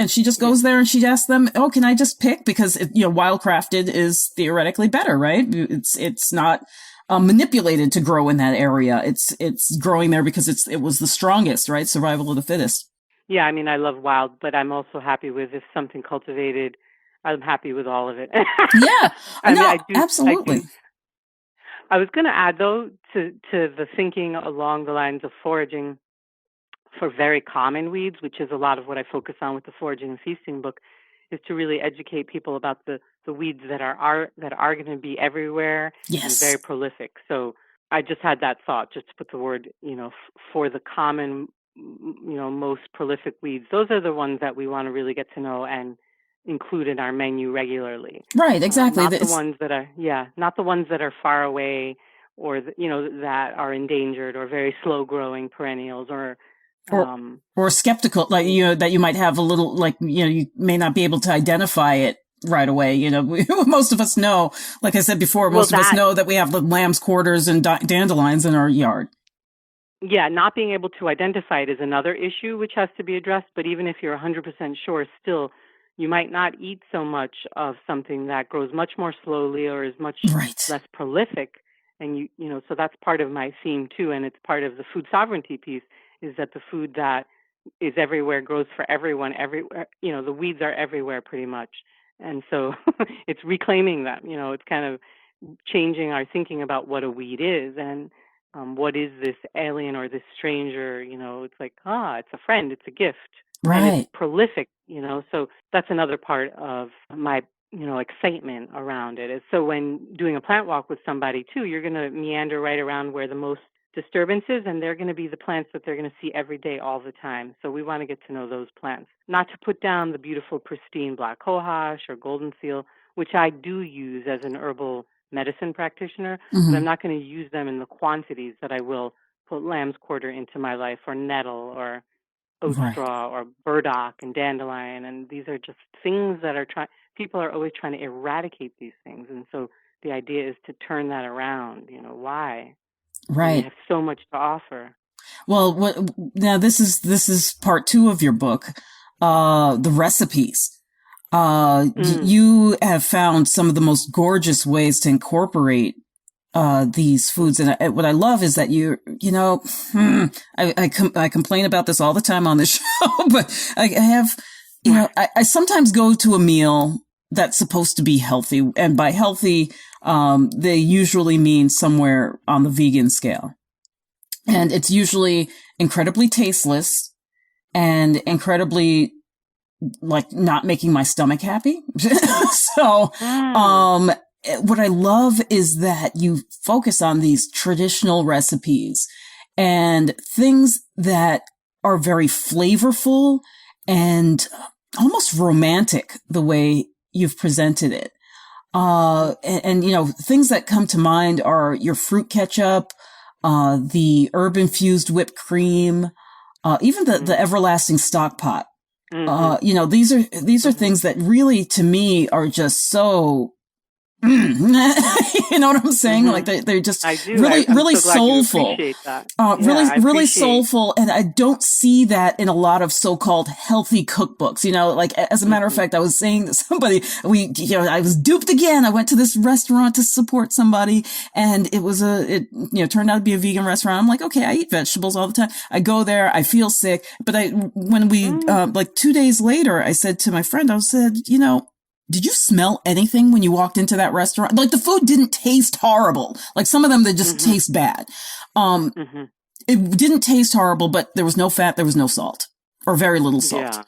she just goes there and she asks them, "Oh, can I just pick?" Because wildcrafted is theoretically better, right? It's not manipulated to grow in that area. It's growing there because it was the strongest, right? Survival of the fittest. Yeah, I mean, I love wild, but I'm also happy with if something cultivated. I'm happy with all of it. Yeah, absolutely. I was going to add though to the thinking along the lines of foraging for very common weeds, which is a lot of what I focus on with the Foraging and Feasting book, is to really educate people about the weeds that are going to be everywhere and very prolific. So I just had that thought, just to put the word, for the common, most prolific weeds. Those are the ones that we want to really get to know and include in our menu regularly. Right, exactly. Not the ones that are far away, or that are endangered or very slow growing perennials, or skeptical, like, that you might have a little, like, you may not be able to identify it right away. Most of us know, like I said before, most of us know that we have the lamb's quarters and dandelions in our yard. Yeah, not being able to identify it is another issue which has to be addressed. But even if you're 100% sure, still, you might not eat so much of something that grows much more slowly or is much less prolific. And so that's part of my theme too, and it's part of the food sovereignty piece, is that the food that is everywhere grows for everyone. Everywhere, the weeds are everywhere pretty much, and so it's reclaiming them. It's kind of changing our thinking about what a weed is, and what is this alien or this stranger. It's like, it's a friend, it's a gift, and it's prolific. So that's another part of my excitement around it. So when doing a plant walk with somebody too, you're going to meander right around where the most disturbance is, and they're going to be the plants that they're going to see every day, all the time. So we want to get to know those plants. Not to put down the beautiful, pristine black cohosh or golden seal, which I do use as an herbal medicine practitioner, but I'm not going to use them in the quantities that I will put lamb's quarter into my life, or nettle, or oat straw, or burdock and dandelion. And these are just things that people are always trying to eradicate these things. And so the idea is to turn that around. Why? Right. We have so much to offer. Well, now this is part 2 of your book, the recipes. You have found some of the most gorgeous ways to incorporate these foods, and what I love is that I complain about this all the time on the show, but I have, I sometimes go to a meal that's supposed to be healthy, and by healthy, they usually mean somewhere on the vegan scale, and it's usually incredibly tasteless and incredibly, like, not making my stomach happy. So, what I love is that you focus on these traditional recipes and things that are very flavorful and almost romantic, the way you've presented it. And things that come to mind are your fruit ketchup, the herb infused whipped cream, even the everlasting stock pot. These are things that really, to me, are just so, you know what I'm saying? Like they're just really so soulful. Really soulful. And I don't see that in a lot of so-called healthy cookbooks. Like, as a matter of fact, I was saying to somebody, I was duped again. I went to this restaurant to support somebody, and it turned out to be a vegan restaurant. I'm like, okay, I eat vegetables all the time. I go there, I feel sick. But when we, like 2 days later, I said to my friend, I said, did you smell anything when you walked into that restaurant? Like, the food didn't taste horrible. Like, some of them, they just taste bad. It didn't taste horrible, but there was no fat, there was no salt, or very little salt. Yeah.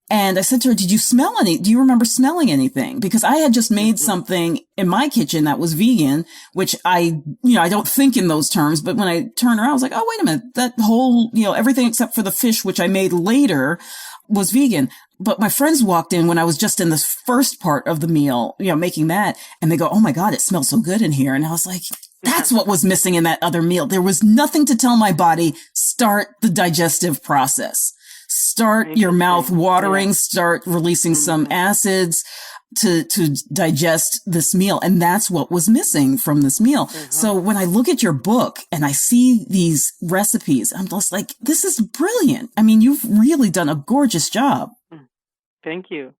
And I said to her, do you remember smelling anything? Because I had just made something in my kitchen that was vegan, which I don't think in those terms, but when I turned around, I was like, oh, wait a minute, that whole, everything except for the fish, which I made later, was vegan. But my friends walked in when I was just in the first part of the meal, making that, and they go, oh my God, it smells so good in here. And I was like, that's what was missing in that other meal. There was nothing to tell my body, start the digestive process. Start your mouth watering, start releasing some acids to digest this meal. And that's what was missing from this meal. So when I look at your book and I see these recipes, I'm just like, this is brilliant. I mean, you've really done a gorgeous job. Thank you.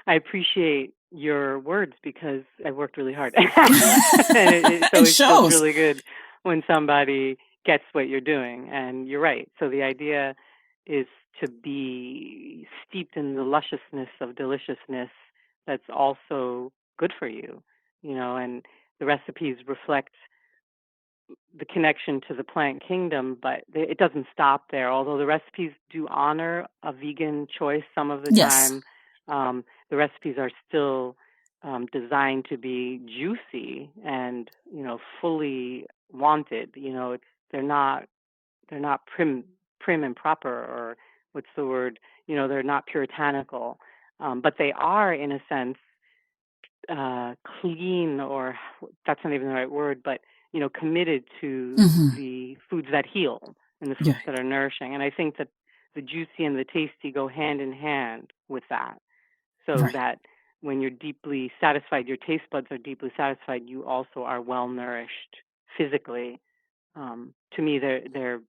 I appreciate your words, because I worked really hard. And it feels really good when somebody gets what you're doing. And you're right. So the idea is to be steeped in the lusciousness of deliciousness that's also good for you, and the recipes reflect the connection to the plant kingdom, but it doesn't stop there. Although the recipes do honor a vegan choice some of the time, The recipes are still designed to be juicy and, fully wanted. They're not prim and proper, or what's the word? They're not puritanical, but they are, in a sense, clean, or that's not even the right word, but committed to Hmm. the foods that heal and the Yeah. foods that are nourishing. And I think that the juicy and the tasty go hand in hand with that, so Right. that when you're deeply satisfied, your taste buds are deeply satisfied, you also are well nourished physically. To me, they're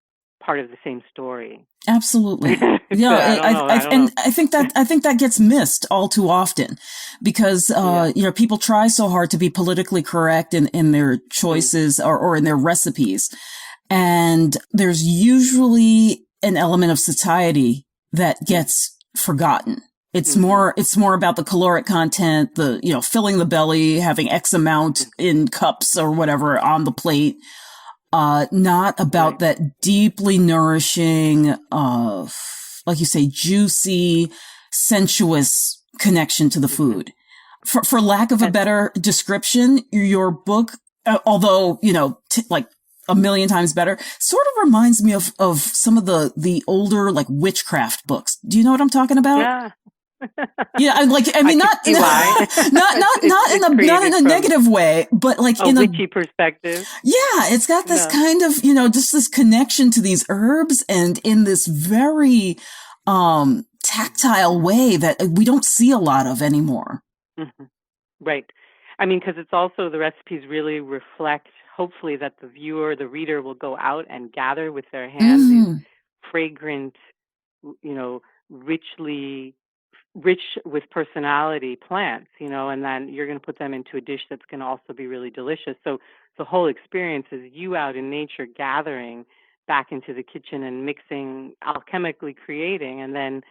part of the same story. Absolutely. So Yeah, I don't know. I don't and know. I think that gets missed all too often because Yeah. people try so hard to be politically correct in their Mm. choices or in their recipes, and there's usually an element of satiety that Mm. gets forgotten. Mm-hmm. It's more about the caloric content, the filling the belly, having X amount in cups or whatever on the plate. Not about Right. that deeply nourishing, like you say, juicy, sensuous connection to the Mm-hmm. food. For lack of a And better description, your book, although, like a million times better, sort of reminds me of some of the older, like witchcraft books. Do you know what I'm talking about? yeah. Yeah, I I mean, could not, see why. It's not in created a from negative way, but like a in a, witchy perspective. yeah, it's got this No. kind of, just this connection to these herbs and in this very, tactile way that we don't see a lot of anymore. Hmm. Right. I mean, because it's also, the recipes really reflect, hopefully, that the viewer, the reader, will go out and gather with their hands these Mm, fragrant, richly rich with personality plants, and then you're going to put them into a dish that's going to also be really delicious. So the whole experience is you out in nature gathering back into the kitchen and mixing, alchemically creating, and then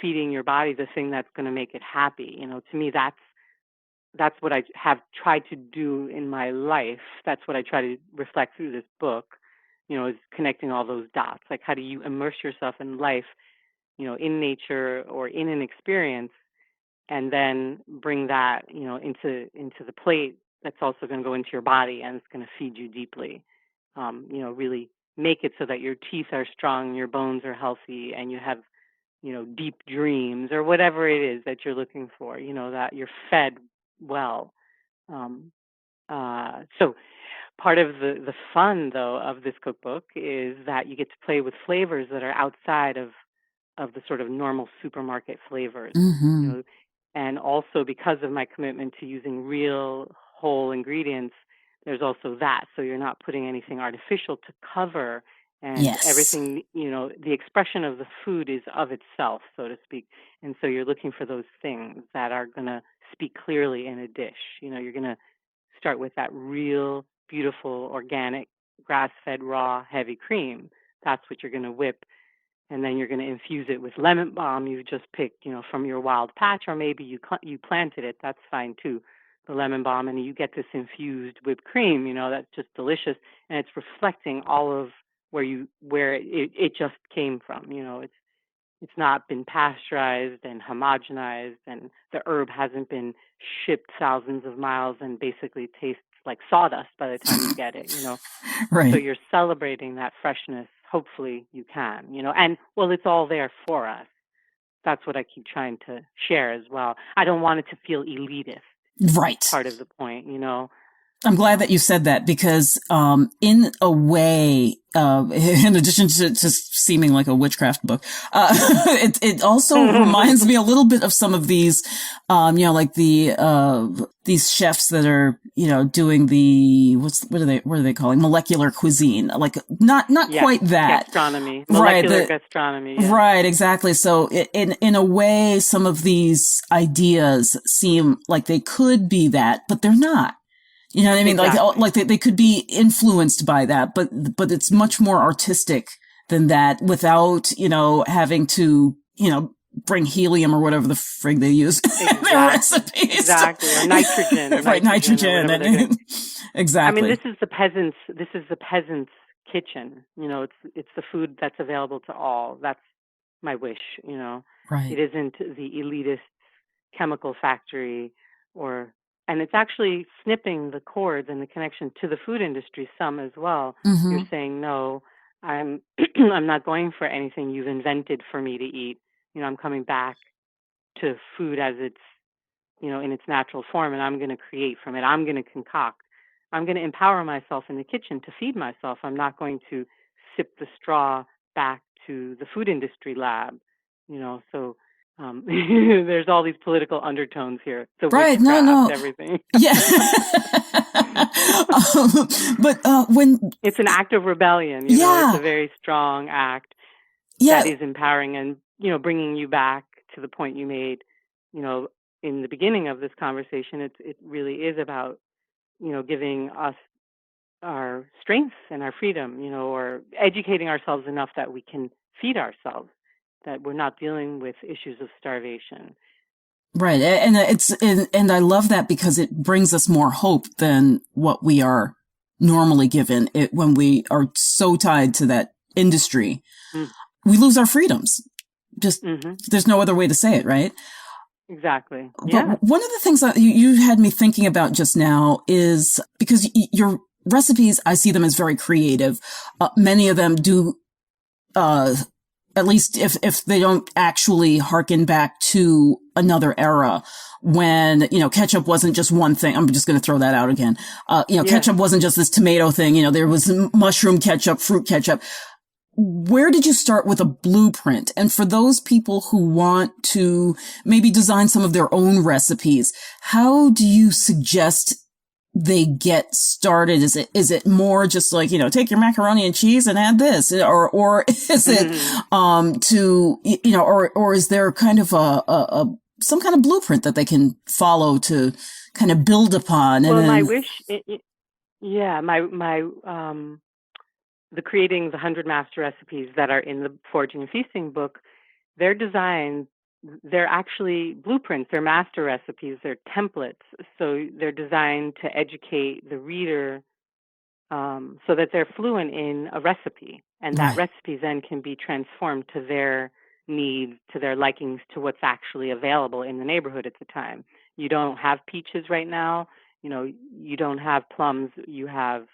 feeding your body the thing that's going to make it happy. To me, that's what I have tried to do in my life. That's what I try to reflect through this book, is connecting all those dots. Like, how do you immerse yourself in life, in nature or in an experience, and then bring that, into the plate that's also going to go into your body and it's going to feed you deeply. Really make it so that your teeth are strong, your bones are healthy, and you have, deep dreams, or whatever it is that you're looking for, that you're fed well. Um, so part of the fun, though, of this cookbook is that you get to play with flavors that are outside of the sort of normal supermarket flavors, you mm-hmm. know, and also because of my commitment to using real whole ingredients, there's also that. So you're not putting anything artificial to cover, and Yes. everything, the expression of the food is of itself, so to speak. And so you're looking for those things that are going to speak clearly in a dish. You're going to start with that real, beautiful, organic, grass-fed, raw, heavy cream. That's what you're going to whip, and then you're going to infuse it with lemon balm you just picked, from your wild patch, or maybe you planted it. That's fine too, the lemon balm, and you get this infused whipped cream. That's just delicious, and it's reflecting all of where it just came from. It's not been pasteurized and homogenized, and the herb hasn't been shipped thousands of miles and basically tastes like sawdust by the time you get it. So Right. you're celebrating that freshness. Hopefully you can, and well, it's all there for us. That's what I keep trying to share as well. I don't want it to feel elitist. That's Right. part of the point. I'm glad that you Um, said that because, in a way, in addition to seeming like a witchcraft book, it also reminds me a little bit of some of these, like these chefs that are, doing what are they calling molecular cuisine? Like not yes, quite that. gastronomy, Right. molecular gastronomy. Yeah, Right, exactly. So in a way, some of these ideas seem like they could be that, but they're not. You know what I mean? exactly. Like they could be influenced by that, but it's much more artistic than that without, having to, bring helium or whatever the frig they use in their Exactly. recipes. Exactly. Or nitrogen, Right, or nitrogen whatever they're doing. and I mean, exactly. this is the peasant's kitchen. It's the food that's available to all. That's my wish. Right. It isn't the elitist chemical factory, and it's actually snipping the cords and the connection to the food industry some as well. Mm-hmm. You're saying, no, I'm I'm not going for anything you've invented for me to eat. I'm coming back to food as it's, in its natural form, and I'm going to create from it. I'm going to concoct. I'm going to empower myself in the kitchen to feed myself. I'm not going to sip the straw back to the food industry lab, so there's all these political undertones here. So Right. witchcraft, No. everything. Yeah. But when it's an act of rebellion, yeah. it's a very strong act Yeah. that is empowering and, bringing you back to the point you made, in the beginning of this conversation. It really is about, giving us our strengths and our freedom, or educating ourselves enough that we can feed ourselves, that we're not dealing with issues of starvation. Right. And I love that because it brings us more hope than what we are normally given when we are so tied to that industry. We lose our freedoms. Just, there's no other way to say it, right? Exactly. But yeah. One of the things that you had me thinking about just now is because your recipes, I see them as very creative. Many of them do, at least if they don't actually harken back to another era when, ketchup wasn't just one thing. I'm just going to throw that out again. Ketchup wasn't just this tomato thing. There was mushroom ketchup, fruit ketchup. Where did you start with a blueprint? And for those people who want to maybe design some of their own recipes, how do you suggest they get started? Is it more just like, take your macaroni and cheese and add this, or is it, or is there kind of some kind of blueprint that they can follow to kind of build upon? Well, my wish, the creating the 100 master recipes that are in the Foraging and Feasting book, they're designed, they're actually blueprints, they're master recipes, they're templates. So they're designed to educate the reader so that they're fluent in a recipe. And that recipe then can be transformed to their needs, to their likings, to what's actually available in the neighborhood at the time. You don't have peaches right now. You don't have plums. You have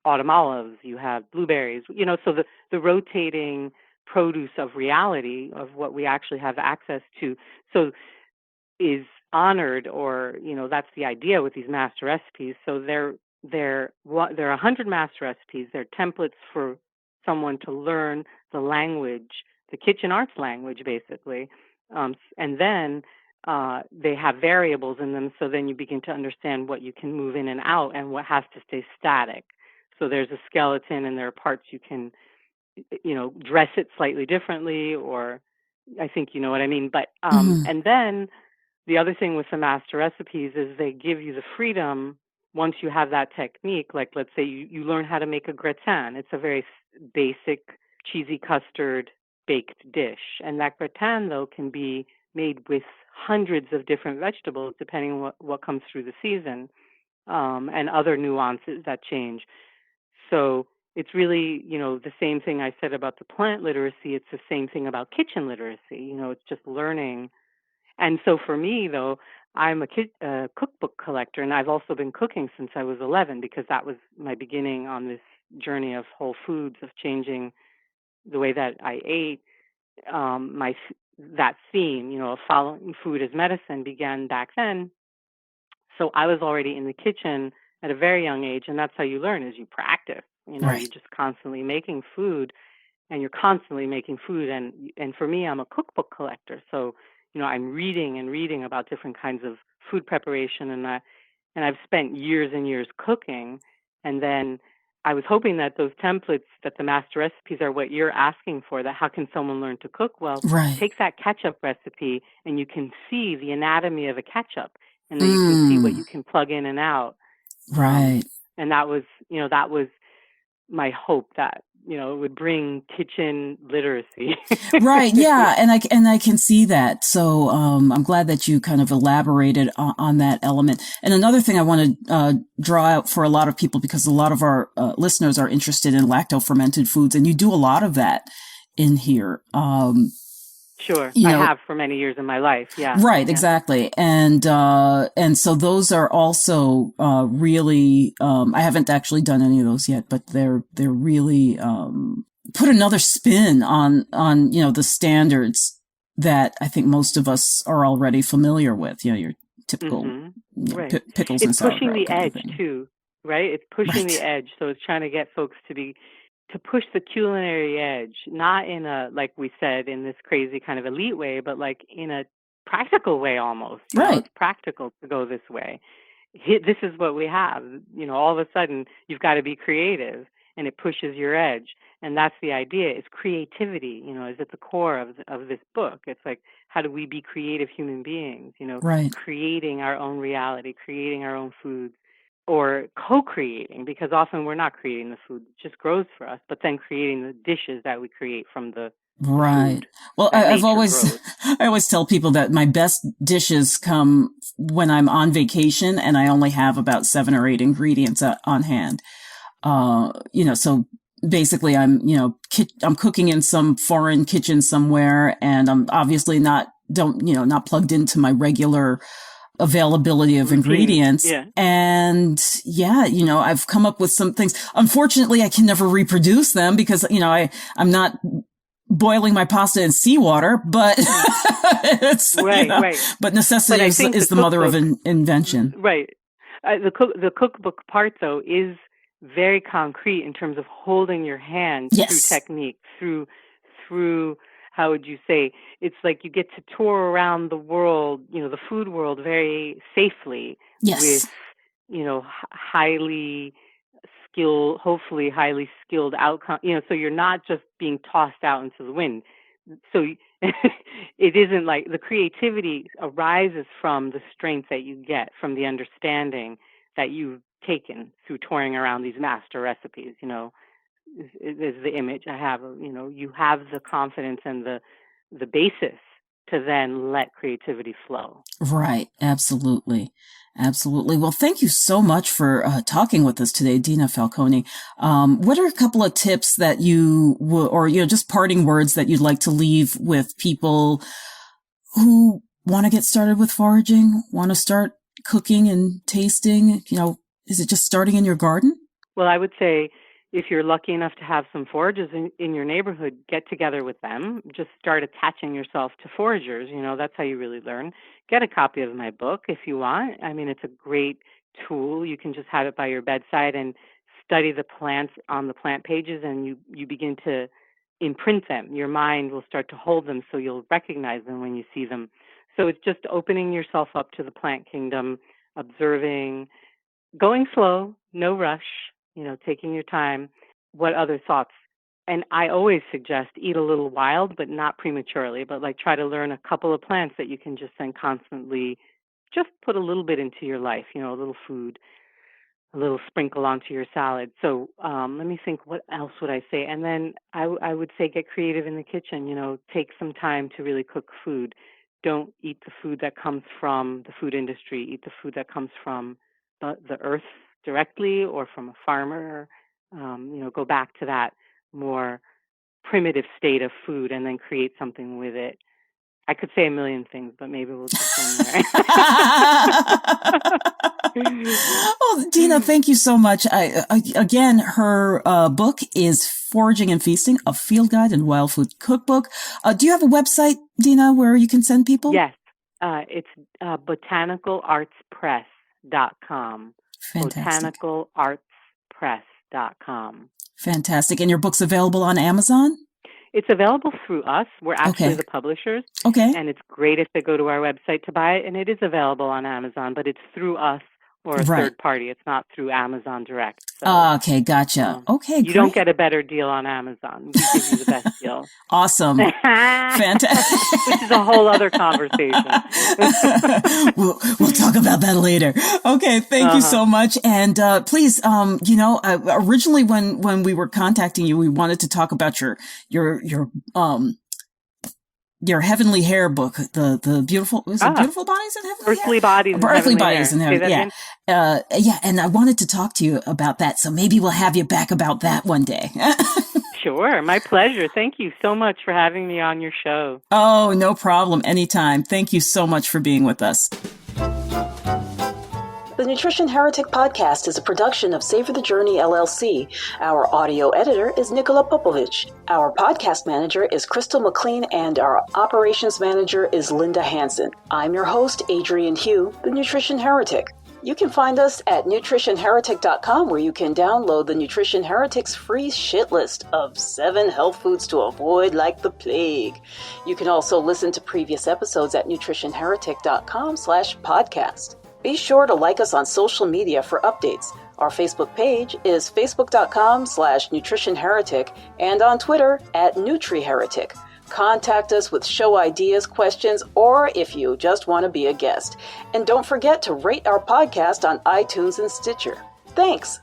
autumn olives, you have blueberries, so the rotating produce of reality of what we actually have access to, so is honored, or, that's the idea with these master recipes. So there are 100 master recipes. They're templates for someone to learn the language, the kitchen arts language, basically. And then they have variables in them, so then you begin to understand what you can move in and out and what has to stay static. So there's a skeleton and there are parts you can, dress it slightly differently, or I think you know what I mean. But, and then the other thing with the master recipes is they give you the freedom once you have that technique. Like, let's say you learn how to make a gratin. It's a very basic cheesy custard baked dish. And that gratin, though, can be made with hundreds of different vegetables, depending on what comes through the season, and other nuances that change. So it's really, the same thing I said about the plant literacy. It's the same thing about kitchen literacy. It's just learning. And so for me, though, I'm a cookbook collector, and I've also been cooking since I was 11, because that was my beginning on this journey of whole foods, of changing the way that I ate. That theme, of following food as medicine, began back then. So I was already in the kitchen at a very young age, and that's how you learn, is you practice. You're just constantly making food, and you're constantly making food. And for me, I'm a cookbook collector, so I'm reading and reading about different kinds of food preparation, and I've spent years and years cooking. And then I was hoping that those templates, that the master recipes, are what you're asking for. That how can someone learn to cook? Well, take that ketchup recipe, and you can see the anatomy of a ketchup, and then you can see what you can plug in and out. Right. And that was my hope, that, it would bring kitchen literacy. Right. Yeah. And I can see that. So, I'm glad that you kind of elaborated on that element. And another thing I want to, draw out for a lot of people, because a lot of our, listeners are interested in lacto fermented foods, and you do a lot of that in here. Sure. You I know, have for many years in my life. Yeah. right, Yeah. exactly. And so those are also, really, I haven't actually done any of those yet, but they're really, put another spin on, you know, the standards that I think most of us are already familiar with, you know, your typical, you know, Right. pickles and It's pushing sauerkraut the kind of edge thing. too, right? It's pushing the Right. edge. So it's trying to get folks to push the culinary edge, not in a, like we said, in this crazy kind of elite way, but like in a practical way almost. You know, Right. it's practical to go this way. This is what we have. You know, all of a sudden you've got to be creative, and it pushes your edge. And that's the idea, is creativity, you know, is at the core of this book. It's like, how do we be creative human beings, you know, Right. creating our own reality, creating our own foods, or co-creating, because often we're not creating the food, it just grows for us, but then creating the dishes that we create from the Right. food Well, that I've nature always, grows. I always tell people that my best dishes come when I'm on vacation and I only have about 7 or 8 ingredients on hand. You know, so basically you know, I'm cooking in some foreign kitchen somewhere, and I'm obviously not plugged into my regular availability of Routine. ingredients. Yeah. And yeah, you know, I've come up with some things. Unfortunately, I can never reproduce them because, you know, I'm not boiling my pasta in seawater, but it's, Right, you know, right. but necessity But I is think the mother of invention. Right. The cookbook part, though, is very concrete in terms of holding your hand through Yes. technique, through how would you say? It's like you get to tour around the world, you know, the food world very safely Yes. with, you know, hopefully highly skilled outcome. You know, so you're not just being tossed out into the wind. So it isn't like the creativity arises from the strength that you get from the understanding that you've taken through touring around these master recipes. You know, is the image I have. You know, you have the confidence and the basis to then let creativity flow. Right. Absolutely. Absolutely. Well, thank you so much for talking with us today, Dina Falconi. What are a couple of tips that you or, you know, just parting words that you'd like to leave with people who want to get started with foraging, want to start cooking and tasting? You know, is it just starting in your garden? Well, I would say if you're lucky enough to have some foragers in your neighborhood, get together with them. Just start attaching yourself to foragers. You know, that's how you really learn. Get a copy of my book if you want. I mean, it's a great tool. You can just have it by your bedside and study the plants on the plant pages, and you begin to imprint them. Your mind will start to hold them, so you'll recognize them when you see them. So it's just opening yourself up to the plant kingdom, observing, going slow, no rush, you know, taking your time. What other thoughts? And I always suggest eat a little wild, but not prematurely, but like try to learn a couple of plants that you can just then constantly just put a little bit into your life, you know, a little food, a little sprinkle onto your salad. So let me think, what else would I say? And then I would say get creative in the kitchen, you know, take some time to really cook food. Don't eat the food that comes from the food industry. Eat the food that comes from the earth directly or from a farmer. You know, go back to that more primitive state of food and then create something with it. I could say a million things, but maybe we'll just end there. Oh, Dina, thank you so much. Again, her book is Foraging and Feasting, a field guide and wild food cookbook. Do you have a website, Dina, where you can send people? Yes. It's botanicalartspress.com. Fantastic. Botanicalartspress.com. Fantastic. And your book's available on Amazon? It's available through us. We're actually the publishers. Okay. And it's great if they go to our website to buy it. And it is available on Amazon, but it's through us or a third party. It's not through Amazon Direct. So, okay, gotcha. Okay, you great. don't get a better deal on Amazon. We give you the best deal. Awesome. Fantastic. Which is a whole other conversation. We'll talk about that later. Okay, thank you so much. And please, you know, originally when we were contacting you, we wanted to talk about your Heavenly Hair book, the beautiful, is it Beautiful Bodies in Heavenly Earthly Hair? Bodies in Earthly Heavenly Bodies Hair. in Heavenly, yeah, and I wanted to talk to you about that, so maybe we'll have you back about that one day. Sure, my pleasure. Thank you so much for having me on your show. Oh, no problem. Anytime. Thank you so much for being with us. The Nutrition Heretic Podcast is a production of Savor the Journey, LLC. Our audio editor is Nikola Popovich. Our podcast manager is Crystal McLean, and our operations manager is Linda Hansen. I'm your host, Adrienne Hugh, the Nutrition Heretic. You can find us at nutritionheretic.com, where you can download the Nutrition Heretic's free shit list of 7 health foods to avoid like the plague. You can also listen to previous episodes at nutritionheretic.com/podcast. Be sure to like us on social media for updates. Our Facebook page is facebook.com/nutritionheretic and on Twitter @NutriHeretic. Contact us with show ideas, questions, or if you just want to be a guest. And don't forget to rate our podcast on iTunes and Stitcher. Thanks.